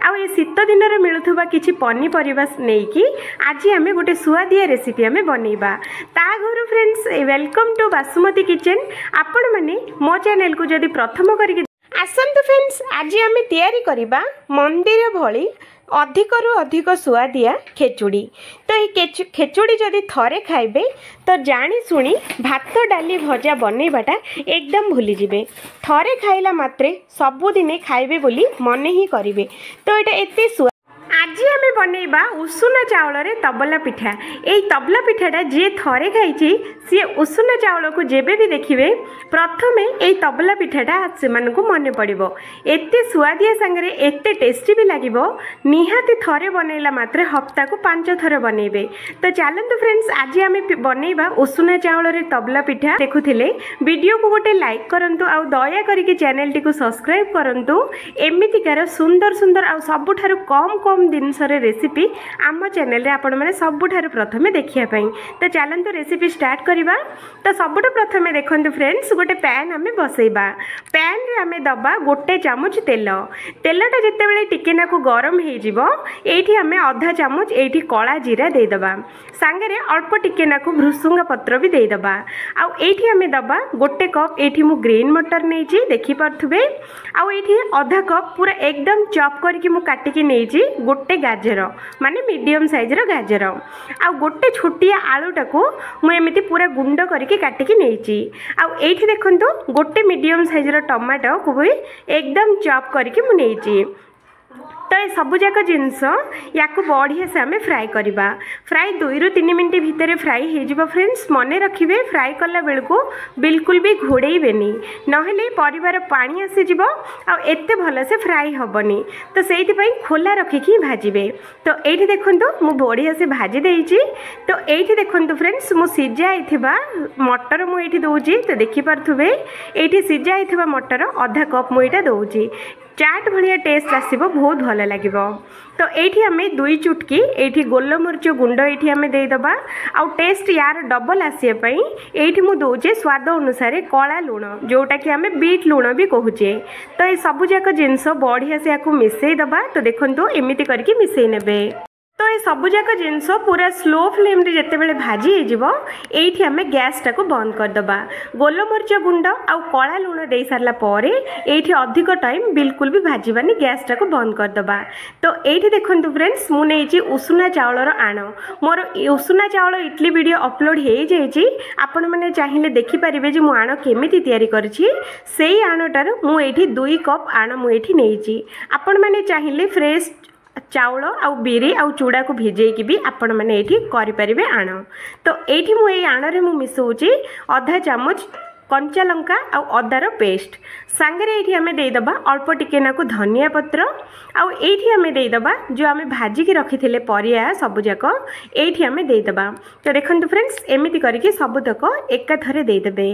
आउ ये शीत दिन में मिलूवा किसी पनीपरिया नहीं आज आम गोटे सुआदिया रेसिपी आम बनइबा ता घर friends welcome to Basumati kitchen. आपण मैंने मो चैनल को जदि प्रथम करके आसतु फ्रेंड्स आज आम तैयारी करबा मंदिर भली अधिकरु अधिक सुआदिया खेचुड़ी। तो ये खेचुड़ी जदि थरे खाइबे तो जानी सुनी भात डाली भजा बनइबाटा एकदम भूली जिबे। थरे खाइला मात्रे सबुदिने खाइबे बोली मन ही करिवे। तो ये एते आज आम बनइबा उषुना चाउल रे तबला पिठा। यही तबला पिठाटा जी थरे खाई सी उषुना चाउल को जेबे भी देखिए प्रथम यही तबला पिठाटा से मन पड़ो। एत सुआदिया सांगे एत टेस्टी भी लगे निहाती थरे बनइला मात्रे हफ्ता को 5 थर बनइबे। तो चलतु फ्रेंड्स आज आम बनइबा उषुना चाउल रे तबला पिठा। देखुथिले वीडियो को गोटे लाइक करंतु आ दया करिके चैनल टी को सब्सक्राइब करंतु। एमितिकार सुंदर सुंदर आ सबुठारु कम कम जिनसर रेसिपी आम चैनल आपण मैंने सबुठारु प्रथमे देखापी। तो चलतु रेसिपी स्टार्ट करवा। तो सबुठ प्रथमे देखंतु फ्रेंड्स गोटे पैन आम बसैबा। पैन रे आम दबा गोटे चामच तेल। तेलटा जितेबाला टिकेना को गरम हो एठी आम आधा चामच एठी कला जीरा देदबा सांगे अल्प टिकेना को भृसुंगा पत्र भी देदबा। आउ एठी आम दबा गोटे कप एठी मु ग्रीन मटर नहीं देखी पार्थुबे। आउ एठी आधा कप पूरा एकदम चॉप करके मु काटिकी नहीं गोटे गाजर माने मीडियम साइज रो गाजर आ गोटे छोटिया आलूटा को मुझे पूरा गुंड करके काटिकी नहीं। आउ एठी देखंतु गोटे मीडियम साइज रो टमाटो को भी एकदम चॉप करके मु नहीं। तो ये सबुजाक जिनस या बढ़िया से आम फ्राए करवा। फ्राए 2 ରୁ 3 मिनट भितर फ्राए हो फ्रेंड्स। मन रखिए फ्राए कला बेलू बिल्कुल भी घोड़ेबेनी नहेले परिवार पानी आसीज आते भल से फ्राए हेनी। तो से खोला रखिकी भाजबे। तो ये देखूँ मु बढ़िया से भाजी देती। तो ये देखूँ फ्रेंड्स मु सीझाई मटर मुझे दौची। तो देखिपे ये सीझाई मटर आधा कप मुझे दौची। चाट भाया टेस्ट आसब बहुत भल लगे। तो ये आम 2 चुटकी ये गोलमरीच गुंड ये आम देदबा। आउ टेस्ट यार डबल आसापी ये मुझे दौचे स्वाद अनुसार कला लुण जोटा कि आम बीट लुण भी कहूचे। तो ये सबुजाक जिनस बढ़िया से मिसईदबा। तो देखो एमती करके मिसई ने। तो ये सबुजाक जिनस पूरा स्लो फ्लेम रे जितेबाला भाजी ये आम गैस टाको बंद करदबा। गोलमरीच गुंड आउ कला लुण दे सारा पर ये अधिक टाइम बिल्कुल भी भाजबानी गैस टाको बंद करदबा। तो ये देखो फ्रेंड्स मु नहीं उषुना चाउलर आण मोर उषुना चाउल इडली वीडियो अपलोड हो जाइए। आपण मैंने चाहिए देखिपारे जो मु आण केमिति तैयारी करछि। सेई आणटार मु एठी 2 कप आण मु एठी नेइछि। आपण मैंने चाहिए फ्रेश चाउल आउ बिरी आउ चूड़ा को भिजेकी भी आपण मैंने ये करें आण। तो ये मुझे आण में मिसौची आधा चामच कंचा लंका आउ अदार पेस्ट सांगे ये आम देदबा अल्प टिकेना को धनिया पत्र। आउ ये आम देदबा जो आम भाजिकी रखी परिया सबुजाक ये आम देदबा। तो देखो फ्रेंड्स एमती करके सबुतक एका थरे देदेबे।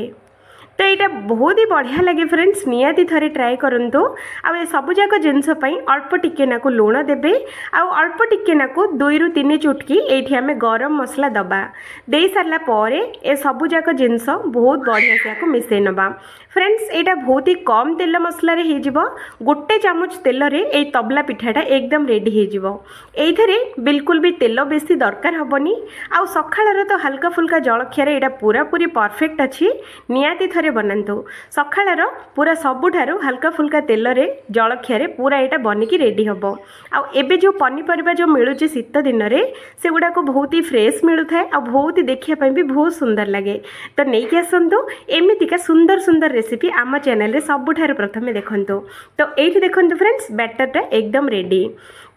तो यहाँ बहुत ही बढ़िया लगे फ्रेंड्स निहाती थरे ट्राए करंतु। आ ये सबुजाक जिनस अल्प टिकेना को लुण देबे। आउ अल्प टिकेना को 2 ରୁ 3 चुटकी ये आम गरम मसला दबा दे सारा पर ए सबुजाक जिनस बहुत बढ़िया से मिसई नबा। फ्रेंड्स यहाँ बहुत ही कम तेल मसला हो गोटे चामच तेल रे ए तबला पिठाटा एकदम रेडी हो। बिल्कुल भी तेल बेसी दरकार हेनी। आउ सकाळर तो हल्का फुल्का जलखियार यहाँ पूरा पूरी परफेक्ट अच्छी। निहाती थरे बनातु सकाळर पूरा सबुठारु हल्का फुल्का तेल रे जलखियार पूरा यहाँ बनिकी रेडी हम। आउ एबे जो पनीपरिया जो मिलूची शीत दिन में से गुड़ा को बहुत ही फ्रेश मिलू थाए आ बहुत ही देखापी भी बहुत सुंदर लगे। तो नहीं कि आसतु एमतीका सुंदर सुंदर रेसिपी आम चैनल रे सबुठारु प्रथमे देखंतु। तो ये देखंतु फ्रेंड्स बैटरटा एकदम रेडी।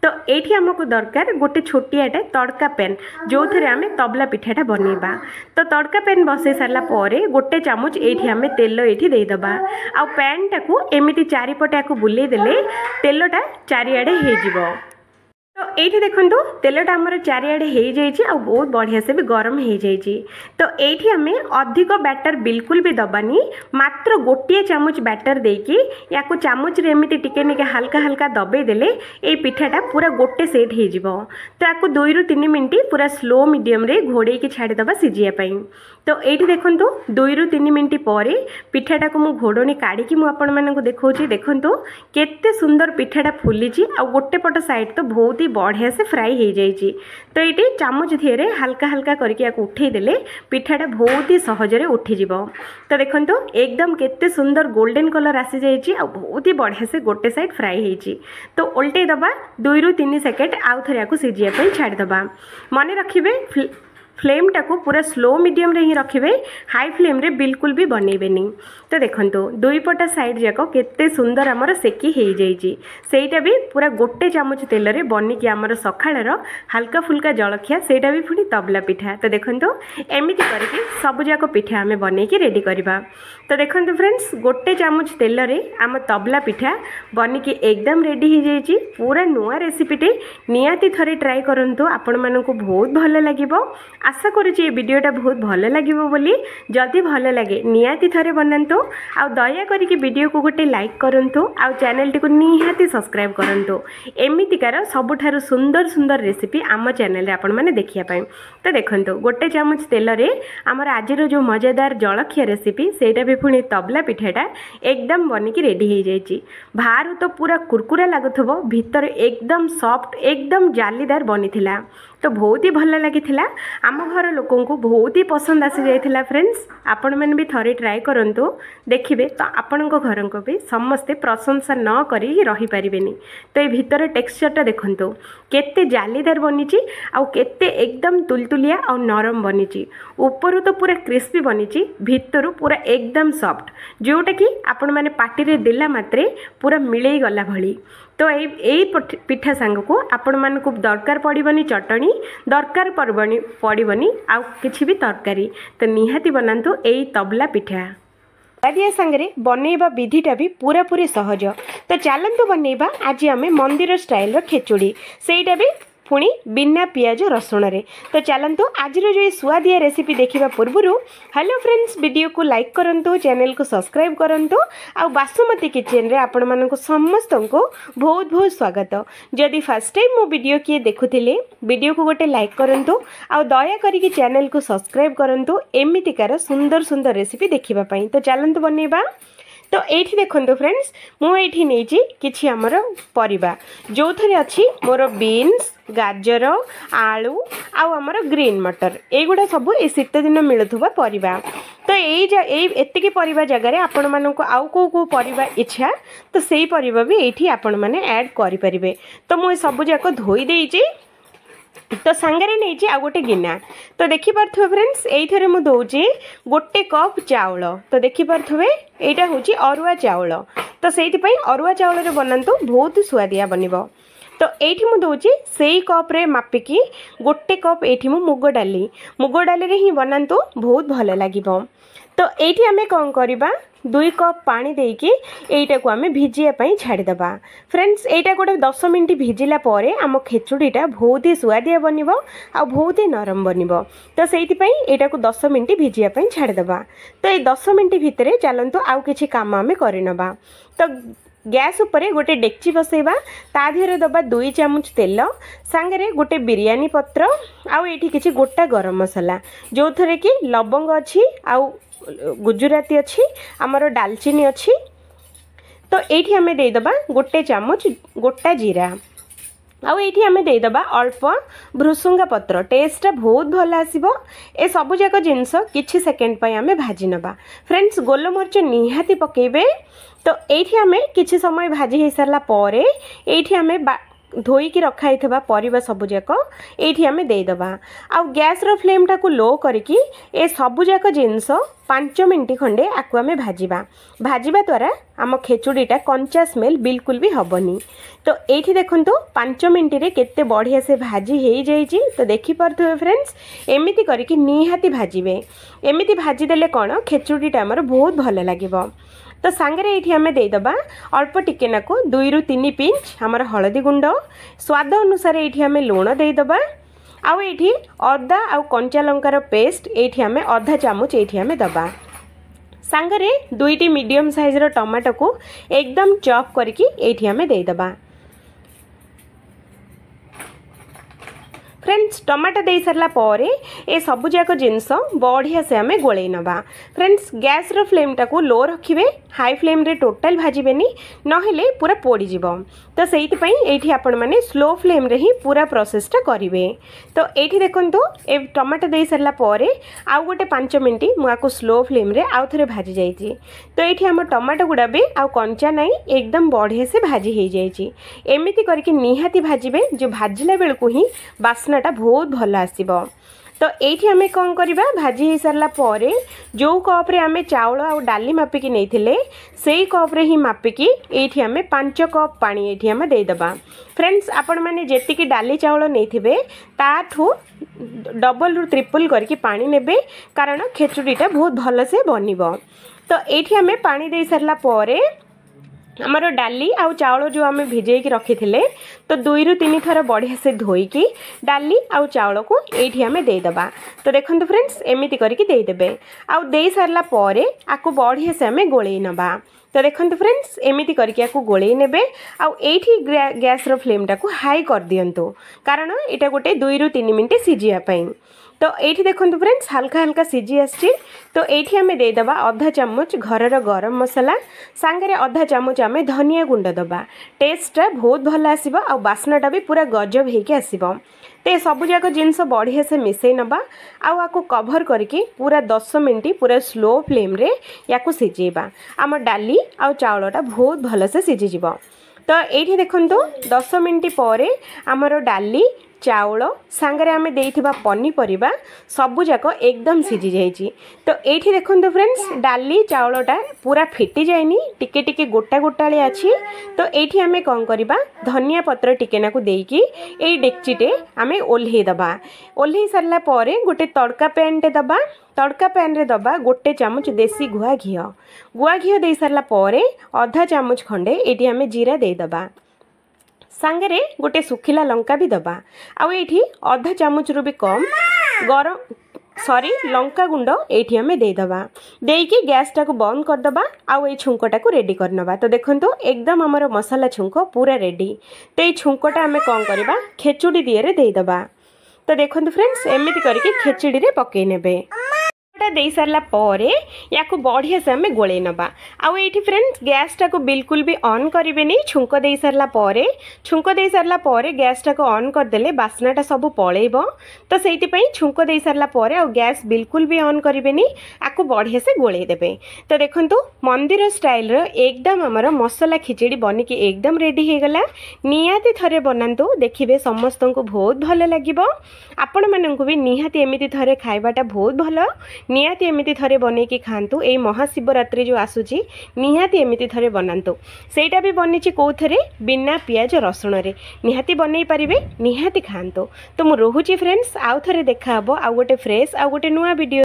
तो ये आमको दरकार गोटे छोटियाटे तड़का पैन जो थे आम तबला पिठाटा बनइबा। तो तड़का पैन बसई सारा पर गोटे चामच ये आम तेल ये देदबा। आ पैन टाकू एमती चारिपटे बुले देले तेलटा चारिआडे हो। तो ये देखो तेलटा आमर चारिआडे हो जाइए आ बहुत बढ़िया से भी गरम हो जाइए। तो ये आम अधिक बैटर बिल्कुल भी दबानी मात्र गोटे चामच बैटर देकी या चामच एमती टिके निके हल्का हल्का दबे देले ये पिठाटा पूरा गोटे सेट हो। तो या 2 ରୁ 3 मिनट पूरा स्लो मीडियम रे घोड़े की छाड़ीदबा सिझापी। तो ये देखु 2 ରୁ 3 मिनट पर पिठाटा को मु घोड़नी काढ़ी मु आपण मानक देखौछि देखु केते सुंदर पिठाटा फुली आ गोटे पट साइड तो बहुत ही बढ़िया से फ्राई हो जाइए। तो ये चामच धीरे हल्का हल्का करके उठे देले पिठाटा बहुत ही सहजरे उठीज। तो देखु एकदम केते सुंदर गोल्डन कलर आसी जाइए आ बहुत ही बढ़िया से गोटे साइड फ्राई होइछि। तो उल्टे दबा 2 ରୁ 3 सेकेंड आउ थरे को सिझिया छाड़ीदबा। मन रखिए फ्लेम टाको पूरा स्लो मीडियम रे ही रखिए, हाई फ्लेम रे बिल्कुल भी बनइबेनी। तो देखंतु दुई पटा साइड जाक केते सुंदर आमर सेकी हो जाइए। सेटा भी पूरा गोटे चामच तेल रे बनिकी आमर सखाळर हल्का फुल्का जलखिया सेटा भी पुणी तबला पिठा। तो देखंतु एमिति करके सब जाक पिठा आमे बनेकी रेडी करबा। तो देखंतु फ्रेंड्स गोटे चामच तेल रे आम तबला पिठा बनिकी एकदम रेडी हो जाइए। पूरा नुआ रेसिपीटे नियाती थरे ट्राई करंतु, आपण मानकु बहुत भल लागिबो। आशा करुँची वीडियोटा बहुत भल लगे बोली। जदि भल लगे नियाती थरे बनातु आ दया करके वीडियो को गोटे लाइक करंतु आ चैनल टी को निहाती सब्सक्राइब करंतु। एमितिकार सबुठारु सुंदर सुंदर रेसिपी आम चैनल रे आपण माने देखिया पाई। तो देखंतु गोटे चामच तेल रे आमर आजिर जो मजेदार जलखिया रेसिपी सेटा भी पुणी तबला पिठाटा एकदम बनिकी रेडी हो जाइए। बाहर तो पूरा कुरकुरा लागुथबो, भीतर एकदम सॉफ्ट एकदम जालीदार बनीथिला। तो बहुत ही भल लगी आम घर लोकों को बहुत ही पसंद आसी जाइथिला। फ्रेंड्स आपण मैंने भी थरे ट्राई करंतु देखिए तो आपण घर को भी समस्ते प्रशंसा न करी रही पारिबेनी। तो ये भीतर टेक्सचरटा देखंतु केते जालीदार बनीची आ केते एकदम तुलतुलिया और नरम बनीची। ऊपर तो पूरा क्रिस्पी बनीची, भीतर पूरा एकदम सॉफ्ट, जोटा कि आपण माने पार्टी रे देला मात्रे पूरा मिलई गला भली। तो यही पिठा सांग को आपण मानकु दरकार पड़िबनी चटनी, दरकार पड़िबनी आउ किछि भी तरकारी। तो निहाती बनातु यही तबला पिठा। दिया सांगरे बनैबा विधिटा भी पूरा पूरी सहज। तो चलतु बनैबा आज आमे मंदिर स्टाइल रो खिचुड़ी, सेटा भी पुणी बिना पियाज रसुण रे। तो चलतु आज जो सुआदिया रेसिपी देखा पूर्व हेलो फ्रेंड्स वीडियो को लाइक करंतु, चैनल को सब्सक्राइब करंतु आ बासुमती किचन रे आपण मानक समस्त को बहुत बहुत स्वागत। जदि फर्स्ट टाइम मो वीडियो किए देखुथिले वीडियो को गोटे लाइक करंतु आ दया करिके चैनल को सब्सक्राइब करंतु एमितिकार सुंदर सुंदर रेसिपी देखिबा पई। तो चलतु बनैबा। तो ये देखो फ्रेंड्स मुझे नहीं कि आमर परिबा जो थे अच्छी मोर बीन्स, गाजर, आलू आमर ग्रीन मटर एगुड़ा सब ये शीत दिन मिलुवा परिबा। तो एतिकी परिबा जगह आपण मानक आउ को परिबा इच्छा तो सही परिबा भी ये आपण मैंने ऐड करें। तो मुझे सब जाक धोई देइछि। तो सांगरे नहीं आ गोटे गिना। तो देखिपे फ्रेंड्स ये मुझे दौची गोटे कप चाउल। तो देखिपे यहाँ हूँ अरुआ चाउल। तो से अरुआ चाउल बनातु बहुत स्वादिया बनिबो। तो ये मुझे दौची से कप रे मापिकी गोटे कप ये मुग डाली रे ही बनातु बहुत भल लगे। तो ये आम कौन करवा 2 कप पानी देकी एटा को आम भिजिया छाड़ीदबा। फ्रेंड्स यहाँ गोटे 10 मिनट भिजिला आम खेचुड़ीटा बहुत ही स्वादिया बनब आ बहुत ही नरम बनब। तो से यहाँ को 10 मिनट भिजिया छाड़ीदबा। तो ये 10 मिनट भितर चलतु आउ किछि काम आम करनबा। तो गैस उपरे गोटे डेक्ची बसैबा, ता देहरे दबा 2 चामच तेल, सांगरे गोटे बिरयानी पत्र आउ एठी किछि गोटा गरम मसला जो थरे कि लवंग अच्छी आउ गुजराती अच्छी आमर डालचीनी अच्छी। तो ये आम देदबा गोटे चामच गोटा जीरा आउ ये आम देदबा अल्प भृसुंगा पत्र, टेस्ट बहुत भल आसीबो। ए सबु जाक जिनस किछि सेकेंड पय आम भाजी नबा। फ्रेंड्स गोलमरिच निहाती पकेबे। तो ये आम किछि समय भाजी हो सारा पर ये आम धोईकी रखाई परिबा सबुजाक ये आम देदबा। आ गैस रो फ्लेम टाको लो करके ए सबुजाक जिनस 5 मिनट खंडे आकु आम भाजिबा द्वारा आम खेचुड़ीटा कंचा स्मेल बिल्कुल भी हबनी। तो ये देखंतु 5 मिनट रे केते बढ़िया से भाजी हो जाइए। तो देखि पारथुबे फ्रेंड्स एमिति करके निहाती भाजिबे। एमिति भाजी देले कोन खेचुड़ीटा हमर बहुत भल लागिबो। तो सांगरे ये आम देदबा अल्प टिके नाकु 2 ରୁ 3 पिंच आमर हलदी गुंड, स्वाद अनुसार ये आम लुण देदबा। आउ ये अदा आउ कंचा लंकार पेस्ट ये आम आधा चामच ये आम दबा। सांगरे 2टी मीडियम साइज टमाटो को एकदम चॉप करके ये आम देदबा। फ्रेंड्स टमाटो दे सारा पर ए सबुजाक जिनस बढ़िया से आम गोल नवा। फ्रेंड्स गैस रो फ्लेम टाको लो रखिए, हाई फ्लेम रे टोटाल भाजबेनी नहेले पूरा पोड़ीज। तो से आपण मैंने स्लो फ्लेम रे ही पूरा प्रोसेसटा करेंगे। तो ये देखो ए टमाटो दे सारा पर आउ गोटे 5 मिनट मुझे स्लो फ्लेम रे आउ थे भाजी जाइए। तो ये आम टमाटो गुड़ा भी आउ कंचा नाई एकदम बढ़िया से भाजी हो जाइए। एमती करके निहाती भाजबे जो भाजला बेलू ही बास्नाटा बहुत भल आसब। तो ये आम कौन करवा भाजी हो सारा पर जो कप्रे आम चाउल आ डाली मापिकी नहीं से कप्रे ही मापिकी ये आम 5 कप पानी ये आम देदेबा। फ्रेंड्स आपण मैंने जी डाली चाउल नहीं ताठू डबल रु ट्रिपल करके पानी नेबे, कारण खेचुड़ीटा बहुत भल से बनब। तो ये आम पानी दे सारा पर आमर डाली आउ चाउल जो आम भिजेक रखी थे तो 2 ରୁ 3 थर बढ़िया से धोईकी डाली आउ चाउल को ये आम देदेबा। तो देखो फ्रेंड्स एमती करके देदेबे आउ दे सारा पर आपको बढ़िया से आम गोल नवा। तो देखो फ्रेंड्स एमती करके आपको गोल नेबे आउ एठी गैस रो फ्लेम टाको हाई कर दियंतु, कारण एटा गोटे 2 ରୁ 3 मिनट सिझिया पई। तो ये देखो फ्रेंड्स हल्का हल्का सिझी आसी। तो ये आम देदेबा आधा चामच घरर गरम मसला सांगे आधा चामच आम धनिया गुंड दबा। टेस्टा बहुत भल आसब आ बास्नाटा भी पूरा गजब होके आसब। तो सबुजाक जिनस बढ़िया से मिसई नवा आको कभर करके पूरा 10 मिनट पूरा स्लो फ्लेम रे याको सिझेबा। आम डाली आ चाउलटा बहुत भल से सिझीज। तो ये देखो 10 मिनट पर आमर डाली चाउल सांगे आम देइथिबा पनीपरिबा सबुजाक एकदम सिझी जाइए। तो ये देखो फ्रेंड्स डाली चाउलटा पूरा फिटी जाएनी, टिके टिके गोटा गोटाली अच्छी। तो ये आम कौन करवा धनिया पत्र टिके नाकु देकी ए डेक्चीटे आम ओल्हे दबा। ओल्हे सारा पर गोटे तड़का पैनटे दबा। तड़का पैन रे दबा गोटे चामच देसी गुआ घी दे सारा पर आधा चामच खंडे ये आम जीरा देदबा। सांगे गोटे सुखिला लंका भी दबा। आउ ये आधा चामच रु भी कम गरम लंका गुंड ये आम देदबा। देकी गैस टाको बंद करदबा आउ ये छुंकटा को रेडी करनबा। तो देखो एकदम आमर मसाला छुंक पूरा रेडी। तो ये छुंकटा आम कौन करवा खेचुड़ी दिए देदबा। तो देखो फ्रेंड्स एमती करके खेचुड़ी रे पकई नेबे। दे सारा पर या बढ़िया से आम गोल नवा। आउ ये फ्रेंड्स गैस टाको बिल्कुल भी ऑन करेंगे नहीं। छुंक दे सारा पर गैस टाको ऑन करदे बास्नाटा सब पलैब। तो से छुंक दे सारा पर आ गैस बिल्कुल भी ऑन करेंगे नहीं, आपको बढ़िया से गोले देबे। तो देखो मंदिर स्टाइल एकदम आमर मसला खिचड़ी बनिकी एकदम रेडी हो गला। निहाती थरे बनातु देखिए समस्त को बहुत भल लगे। आपण मानू भी निहाती एमती थरे खाइबाटा बहुत भल। निहाती एमती थरे बनैकी खातु। ए महाशिवरात्रि जो आसूची निहाती एमती थरे बनातु। सेटा भी बनी कौथरे बिना पियाज रसुण रे निहाती बनई पारिबे, निहाती खातु। तो मु रोहुची फ्रेंड्स आउ थरे देखा हबो आउ गोटे फ्रेश आउ गोटे नुआ वीडियो।